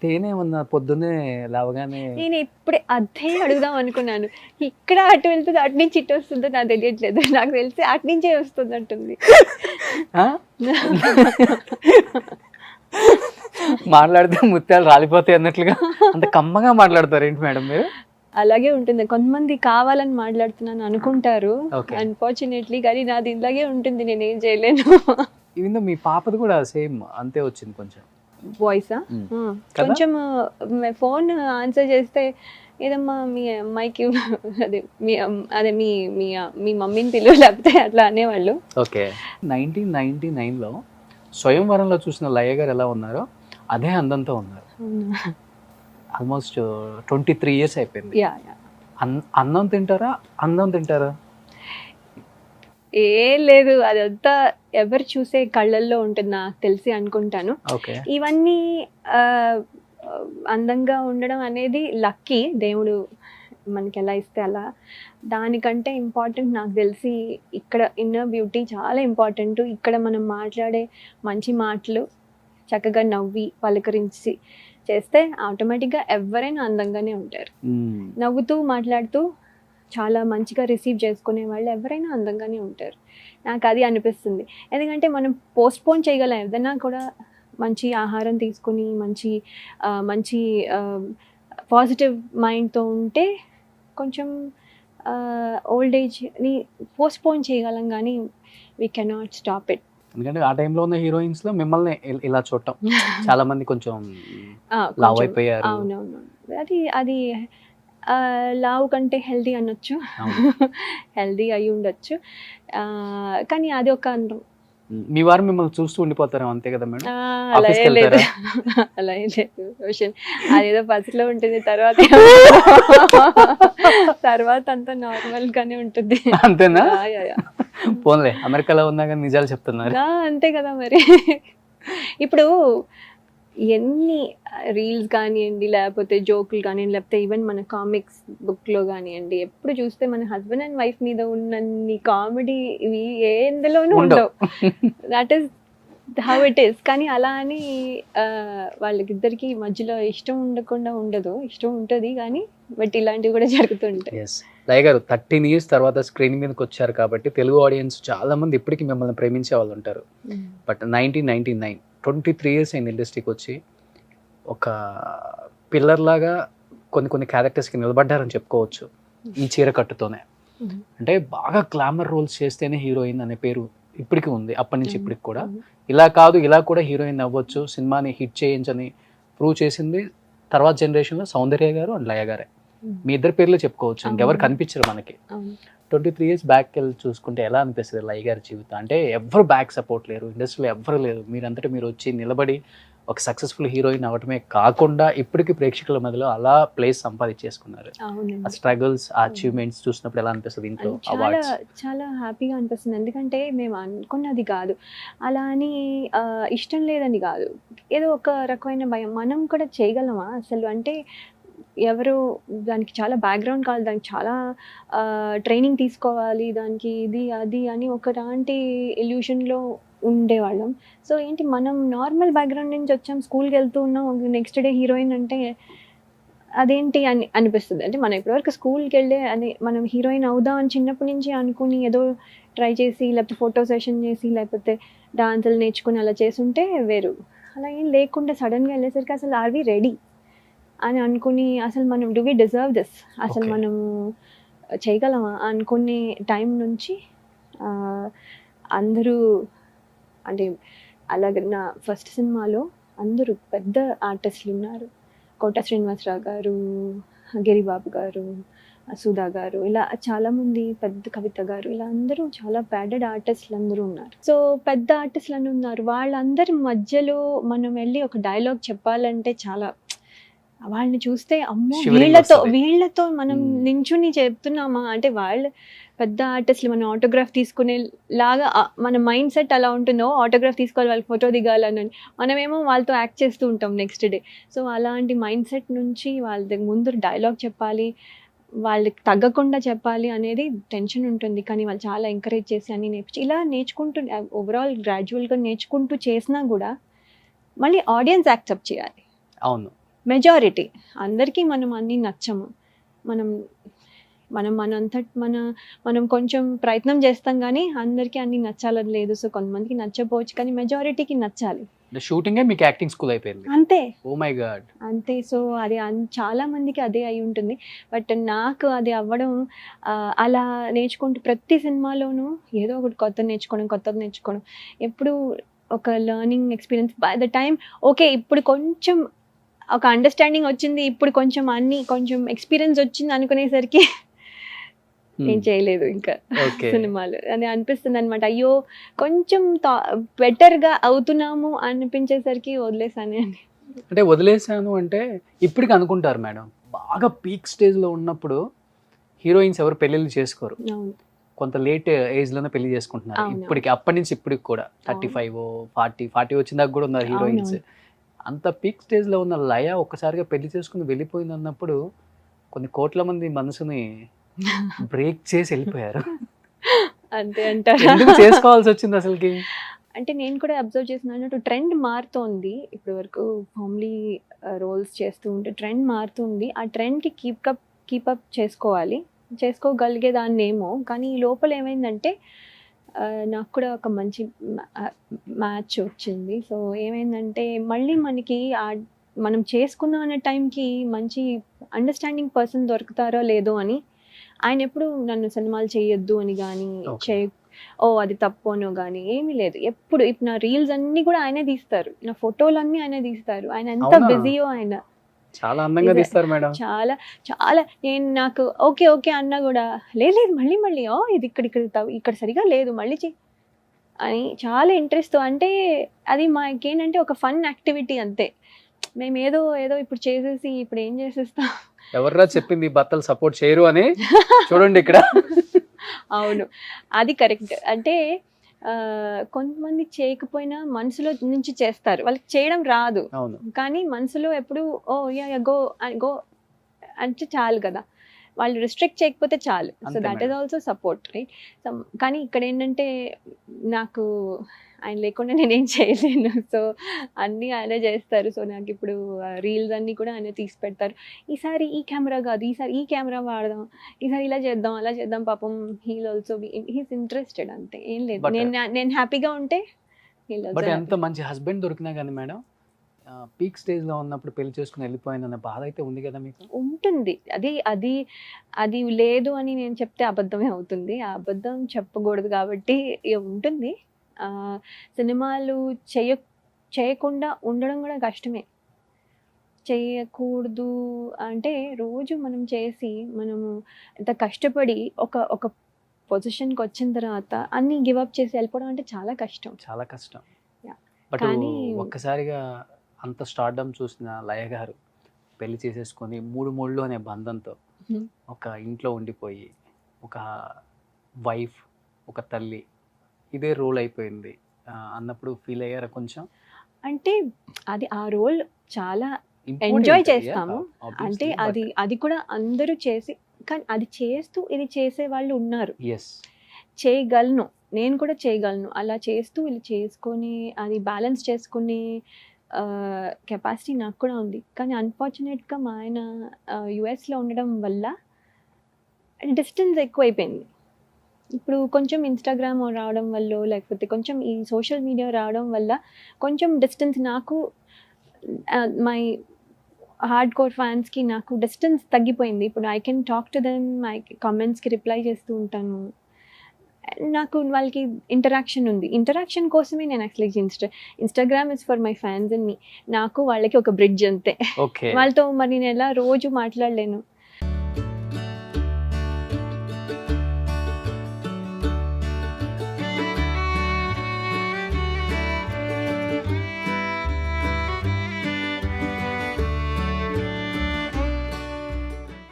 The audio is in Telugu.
తేనె ఉన్న పొద్దున్నే లేవగానే నేను ఇప్పుడే అదే అడుగుదాం అనుకున్నాను. ఇక్కడ అటు వెళ్తుంది, అటు నుంచి ఇటు వస్తుందో నాకు తెలియట్లేదు. నాకు తెలిసి అటు నుంచే వస్తుంది అంటుంది. ఆ? మాట్లాడితే ముత్యాలు రాలిపోతాయి అన్నట్లుగా అంత కమ్మగా మాట్లాడతారు ఏంటి మేడం మీరు? అలాగే ఉంటుంది. కొంతమంది కావాలని మాట్లాడుతున్నాను అనుకుంటారు, Okay. అన్ఫార్చునేట్లీ. కానీ నాది ఇలాగే ఉంటుంది, నేను ఏం చేయలేను. ఈవెన్ మీ పాపది కూడా సేమ్ అంతే వచ్చింది కొంచెం. వాయిసా కదా? కొంచెం ఫోన్ ఆన్సర్ చేస్తే ఏదమ్మా మీ అమ్మాయికి అదే మీ మమ్మీని పిలువ, లేకపోతే అట్లా అనేవాళ్ళు. ఓకే. 1999లో స్వయంవరంలో చూసిన లయ గారు ఎలా ఉన్నారో అదే అందంతో ఉన్నారు. ఆల్మోస్ట్ 23 years అయిపోయింది. యా అన్నం తింటారా, అందం తింటారా? ఏం లేదు, అదంతా ఎవరు చూసే కళ్ళల్లో ఉంటుంది నాకు తెలిసి అనుకుంటాను. ఓకే. ఇవన్నీ అందంగా ఉండడం అనేది లక్కీ, దేవుడు మనకి ఎలా ఇస్తే అలా. దానికంటే ఇంపార్టెంట్ నాకు తెలిసి ఇక్కడ ఇన్నర్ బ్యూటీ చాలా ఇంపార్టెంట్. ఇక్కడ మనం మాట్లాడే మంచి మాటలు, చక్కగా నవ్వి పలకరించి చేస్తే ఆటోమేటిక్గా ఎవరైనా అందంగానే ఉంటారు. నవ్వుతూ మాట్లాడుతూ చాలా మంచిగా రిసీవ్ చేసుకునే వాళ్ళు ఎవరైనా అందంగానే ఉంటారు. నాకు అది అనిపిస్తుంది. ఎందుకంటే మనం పోస్ట్పోన్ చేయగలం ఏదైనా కూడా. మంచి ఆహారం తీసుకుని మంచి పాజిటివ్ మైండ్తో ఉంటే కొంచెం ఓల్డ్ ఏజ్ని పోస్ట్పోన్ చేయగలం, కానీ వీ కెనాట్ స్టాప్ ఇట్. ఎందుకంటే ఆ టైంలో ఉన్న హీరోయిన్స్ లో మిమ్మల్ని ఇలా చూడటం చాలా మంది కొంచెం లావ్ అయిపోయారు. అవునవును, అది లావు కంటే హెల్దీ అనొచ్చు, హెల్దీ అయి ఉండొచ్చు. కానీ అది ఒక అందం. మీ వారు మిమ్మల్ని చూస్తూ ఉండిపోతారు అంతే కదా మేడం? అలా ఆఫీస్కి ఏం లేదు, వెళ్తారా? అలా ఏం లేదు రోషన్. అదేదో పసిలో ఉంటుంది, తర్వాత అంతా నార్మల్ గానే ఉంటుంది. అంతేనా? Yeah, yeah. పోన్లే, అమెరికాలో ఉన్నా కానీ నిజాలు చెప్తున్నారు. అంతే కదా మరి. ఇప్పుడు ఎన్ని రీల్స్ కానివ్వండి, లేకపోతే జోకులు కానివ్వండి, లేకపోతే ఈవెన్ మన కామిక్స్ బుక్లో కానివ్వండి, ఎప్పుడు చూస్తే మన హస్బెండ్ అండ్ వైఫ్ మీద ఉన్నన్ని కామెడీ ఇవి ఎందులోనూ ఉండవు. That is how it is. కానీ అలా అని వాళ్ళకిద్దరికి మధ్యలో ఇష్టం ఉండకుండా ఉండదు, ఇష్టం ఉంటుంది కానీ, బట్ ఇలాంటివి కూడా జరుగుతుంటాయి. లయ గారు 13 years తర్వాత స్క్రీన్ మీదకి వచ్చారు కాబట్టి తెలుగు ఆడియన్స్ చాలా మంది ఇప్పటికీ మిమ్మల్ని ప్రేమించే వాళ్ళు ఉంటారు. బట్ 1999 23 years అయింది ఇండస్ట్రీకి వచ్చి. ఒక పిల్లర్ లాగా కొన్ని క్యారెక్టర్స్కి నిలబడ్డారని చెప్పుకోవచ్చు ఈ చీర కట్టుతోనే. అంటే బాగా గ్లామర్ రోల్స్ చేస్తేనే హీరోయిన్ అనే పేరు ఇప్పటికీ ఉంది, అప్పటి నుంచి ఇప్పటికి కూడా. ఇలా కాదు, ఇలా కూడా హీరోయిన్ అవ్వచ్చు, సినిమాని హిట్ చేయించని ప్రూవ్ చేసింది తర్వాత జనరేషన్లో సౌందర్య గారు అండ్ లయ గారే. మీ ఇద్దరు పేర్లే చెప్పుకోవచ్చు, ఇంకెవరు కనిపించరు మనకి. 23 years బ్యాక్ వెళ్ళి చూసుకుంటే ఎలా అనిపిస్తుంది లయ గారి జీవితం? అంటే ఎవరు బ్యాక్ సపోర్ట్ లేరు, ఇండస్ట్రీలో ఎవ్వరు లేరు, మీరంతటా మీరు వచ్చి నిలబడి ఒక సక్సెస్ఫుల్ హీరోయిన్ అవటమే కాకుండా ఇప్పటికీ ప్రేక్షకుల మధ్యలో అలా ప్లేస్ సంపాదించేసుకున్నారు. ఆ స్ట్రగుల్స్, ఆ అచీవ్మెంట్స్ చూసినప్పుడు ఎలా అనిపిస్తుంది ఇంట్లో? చాలా హ్యాపీగా అనిపిస్తుంది. ఎందుకంటే మేము అనుకున్నది కాదు, అలా అని ఇష్టం లేదని కాదు, ఏదో ఒక రకమైన భయం. మనం కూడా చేయగలమా అసలు? అంటే ఎవరు దానికి చాలా బ్యాక్గ్రౌండ్ కావాలి, దానికి చాలా ట్రైనింగ్ తీసుకోవాలి, దానికి ఇది అది అని ఒకలాంటి ఇల్యూషన్లో ఉండేవాళ్ళం. సో ఏంటి, మనం నార్మల్ బ్యాక్గ్రౌండ్ నుంచి వచ్చాం, స్కూల్కి వెళ్తూ ఉన్నాం, నెక్స్ట్ డే హీరోయిన్ అంటే అదేంటి అని అనిపిస్తుంది. అంటే మనం ఇప్పటివరకు స్కూల్కి వెళ్ళే అని మనం హీరోయిన్ అవుదాం అని చిన్నప్పటి నుంచి అనుకుని ఏదో ట్రై చేసి, లేకపోతే ఫోటో సెషన్ చేసి, లేకపోతే డాన్సులు నేర్చుకుని అలా చేసుంటే వేరు. అలా ఏం లేకుండా సడన్గా వెళ్ళేసరికి అసలు ఆర్ వి రెడీ అని అనుకుని, అసలు మనం డూ వి డిజర్వ్ దిస్, అసలు మనము చేయగలమా అనుకునే టైం నుంచి అందరూ, అంటే అలాగే నా ఫస్ట్ సినిమాలో అందరూ పెద్ద ఆర్టిస్టులు ఉన్నారు. కోట శ్రీనివాసరావు గారు, గిరిబాబు గారు, సుధా గారు, ఇలా చాలామంది, పెద్ద కవిత గారు, ఇలా అందరూ చాలా ప్యాడెడ్ ఆర్టిస్టులు అందరూ ఉన్నారు. సో పెద్ద ఆర్టిస్టులు అని ఉన్నారు. వాళ్ళందరి మధ్యలో మనం వెళ్ళి ఒక డైలాగ్ చెప్పాలంటే చాలా, వాళ్ళని చూస్తే అమ్మో వీళ్ళతో మనం నించుని చెప్తున్నామా అంటే, వాళ్ళు పెద్ద ఆర్టిస్టులు, మనం ఆటోగ్రాఫ్ తీసుకునే లాగా మన మైండ్ సెట్ అలా ఉంటుందో, ఆటోగ్రాఫ్ తీసుకోవాలి, వాళ్ళకి ఫోటో దిగాలని, మనమేమో వాళ్ళతో యాక్ట్ చేస్తూ ఉంటాం నెక్స్ట్ డే. సో అలాంటి మైండ్ సెట్ నుంచి వాళ్ళ ముందు డైలాగ్ చెప్పాలి, వాళ్ళకి తగ్గకుండా చెప్పాలి అనేది టెన్షన్ ఉంటుంది. కానీ వాళ్ళు చాలా ఎంకరేజ్ చేసి అన్ని నేర్పించి, ఇలా నేర్చుకుంటూ ఓవరాల్ గ్రాడ్యువల్గా నేర్చుకుంటూ చేసినా కూడా మళ్ళీ ఆడియన్స్ యాక్సెప్ట్ చేయాలి. అవును, మెజారిటీ అందరికీ మనం అన్నీ నచ్చము. మనం మనం మనం కొంచెం ప్రయత్నం చేస్తాం కానీ అందరికీ అన్నీ నచ్చాలని లేదు. సో కొంతమందికి నచ్చకపోవచ్చు కానీ మెజారిటీకి నచ్చాలి. షూటింగే మీకు యాక్టింగ్ స్కూల్ అయిపోయింది. అంతే ఓ మై గాడ్. అంతే. సో అది చాలా మందికి అదే అయి ఉంటుంది. బట్ నాకు అది అవ్వడం అలా నేర్చుకుంటూ ప్రతి సినిమాలోనూ ఏదో ఒకటి కొత్తది నేర్చుకోవడం ఎప్పుడు ఒక learning experience. By the time okay ఇప్పుడు కొంచెం ఒక అండర్స్టాండింగ్ వచ్చింది, ఇప్పుడు కొంచెం ఎక్స్పీరియన్స్ వచ్చింది అనుకునేసరికి నేను చేయలేదు ఇంకా సినిమాలు అని అనిపిస్తుంది అనమాట. అయ్యో కొంచెం బెటర్గా అవుతున్నాము అనిపించేసరికి వదిలేసాను అని. అంటే వదిలేసాను అంటే ఇప్పటికి అనుకుంటారు మేడం, బాగా పీక్ స్టేజ్లో ఉన్నప్పుడు హీరోయిన్స్ ఎవరు పెళ్ళిళ్ళు చేసుకోరు, కొంత లేట్ ఏజ్లోనే పెళ్లి చేసుకుంటున్నారు. ఇప్పటికి అప్పటి నుంచి ఇప్పటికి కూడా 35 40 వచ్చిన దాకా కూడా ఉన్నారు హీరోయిన్స్. అంత పీక్ స్టేజ్లో ఉన్న లయ ఒక్కసారిగా పెళ్లి చేసుకుని వెళ్ళిపోయింది అన్నప్పుడు కొన్ని కోట్ల మంది మనసుని బ్రేక్ చేసి వెళ్ళిపోయారు. అంతే అంటారు. ఎందుకు చేసుకోవాల్సి వచ్చింది అసలుకి? అంటే నేను కూడా అబ్జర్వ్ చేసినట్టు ట్రెండ్ మారుతోంది. ఇప్పటి వరకు ఫ్యామిలీ రోల్స్ చేస్తూ ఉంటే ట్రెండ్ మారుతుంది. ఆ ట్రెండ్కి కీపప్ చేసుకోగలిగేదాన్ని ఏమో. కానీ ఈ లోపల ఏమైందంటే నాకు కూడా ఒక మంచి మ్యాచ్ వచ్చింది. సో ఏమైందంటే మళ్ళీ మనకి మనం చేసుకుందాం అనే టైంకి మంచి అండర్స్టాండింగ్ పర్సన్ దొరుకుతారో లేదో అని. ఆయన ఎప్పుడు నన్ను సినిమాలు చేయొద్దు అని కానీ అది తప్పు అనో కానీ ఏమీ లేదు. ఇప్పుడు నా రీల్స్ అన్నీ కూడా ఆయనే తీస్తారు, నా ఫోటోలు అన్నీ ఆయనే తీస్తారు. ఆయన ఎంత బిజీయో ఆయన. చాలా అందంగా తీస్తారు మేడం. చాలా చాలా. నేను నాకు ఓకే అన్నా కూడా లేదు మళ్ళీ ఇది ఇక్కడ సరిగా లేదు మళ్ళీ అని చాలా ఇంట్రెస్ట్తో. అంటే అది మాకేంటంటే ఒక ఫన్ యాక్టివిటీ అంతే. మేము ఏదో ఇప్పుడు చేసేసి ఇప్పుడు ఏం చేసేస్తాం. ఎవర్రా చెప్పింది భర్తలు సపోర్ట్ చేయరు అని? చూడండి ఇక్కడ. అవును అది కరెక్ట్. అంటే కొంతమంది చేయకపోయినా మనసులో నుంచి చేస్తారు, వాళ్ళకి చేయడం రాదు. కానీ మనసులో ఎప్పుడు గో అంటే చాలు కదా, వాళ్ళు రిస్ట్రిక్ట్ చేయకపోతే చాలు. So that is also support right. కానీ ఇక్కడ ఏంటంటే నాకు ఆయన లేకుండా నేనేం చేయలేను. సో అన్నీ ఆయనే చేస్తారు. సో నాకు ఇప్పుడు రీల్స్ అన్నీ కూడా ఆయన తీసి పెడతారు. ఈసారి ఈ కెమెరా కాదు, ఈసారి ఈ కెమెరా వాడదాం, ఈసారి ఇలా చేద్దాం అలా చేద్దాం. పాపం హీల్ ఆల్సో హీస్ ఇంట్రెస్టెడ్. అంతే, ఏం లేదు. నేను హ్యాపీగా ఉంటే ఎంత మంచి హస్బెండ్ దొరికినా కానీ మేడం పీక్ స్టేజ్లో ఉన్నప్పుడు పెళ్లి చేసుకుని వెళ్ళిపోయిందన్న బాధ అయితే ఉంది కదా మీకు? ఉంటుంది. అది లేదు అని నేను చెప్తే అబద్ధమే అవుతుంది. ఆ అబద్ధం చెప్పకూడదు కాబట్టి ఉంటుంది. సినిమాలు చేయకుండా ఉండడం కూడా కష్టమే. చేయకూడదు అంటే రోజు మనం మనము ఎంత కష్టపడి ఒక పొజిషన్కి వచ్చిన తర్వాత అన్నీ గివప్ చేసి వెళ్ళిపోవడం అంటే చాలా కష్టం. బట్ ఒక్కసారిగా అంత స్టార్డమ్ చూసిన లయ గారు పెళ్లి చేసేసుకొని 3 మూడులో అనే బంధంతో ఒక ఇంట్లో ఉండిపోయి ఒక వైఫ్ ఒక తల్లి ఇదే రోల్ అయిపోయింది అన్నప్పుడు ఫీల్ అయ్యారా కొంచెం? అంటే ఆ రోల్ చాలా ఎంజాయ్ చేస్తాము. అంటే అది కూడా అందరూ చేసి, కానీ అది చేస్తూ ఇది చేసే వాళ్ళు ఉన్నారు. చేయగలను, నేను కూడా చేయగలను. అలా చేస్తూ ఇలా చేసుకొని అది బ్యాలెన్స్ చేసుకునే కెపాసిటీ నాకు కూడా ఉంది. కానీ అన్ఫార్చునేట్గా మా ఆయన యుఎస్లో ఉండడం వల్ల డిస్టెన్స్ ఎక్కువైపోయింది. ఇప్పుడు కొంచెం ఇన్స్టాగ్రామ్ రావడం వల్ల, లేకపోతే కొంచెం ఈ సోషల్ మీడియా రావడం వల్ల కొంచెం డిస్టెన్స్ నాకు, మై హార్డ్ కోర్ ఫ్యాన్స్కి నాకు డిస్టెన్స్ తగ్గిపోయింది. ఇప్పుడు I can talk to them, కామెంట్స్కి రిప్లై చేస్తూ ఉంటాను. నాకు వాళ్ళకి ఇంటరాక్షన్ ఉంది. ఇంటరాక్షన్ కోసమే నేను actually Instagram is for my fans and me. నాకు వాళ్ళకి ఒక బ్రిడ్జ్ అంతే. వాళ్ళతో మరి నేను ఎలా రోజు మాట్లాడలేను.